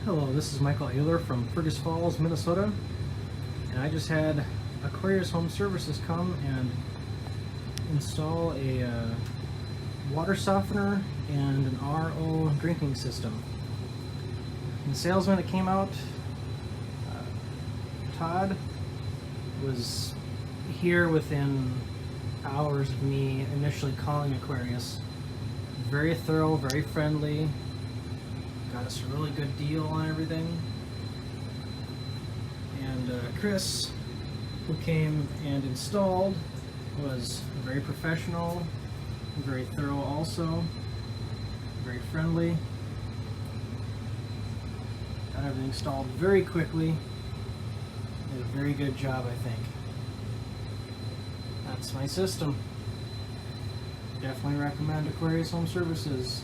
Hello, this is Michael Ayler from Fergus Falls, Minnesota, and I just had Aquarius Home Services come and install a water softener and an RO drinking system. And the salesman that came out, Todd, was here within hours of me initially calling Aquarius. Very thorough, very friendly. Got us a really good deal on everything. And Chris, who came and installed, was very professional, very thorough also, very friendly. Got everything installed very quickly. Did a very good job, I think. That's my system. Definitely recommend Aquarius Home Services.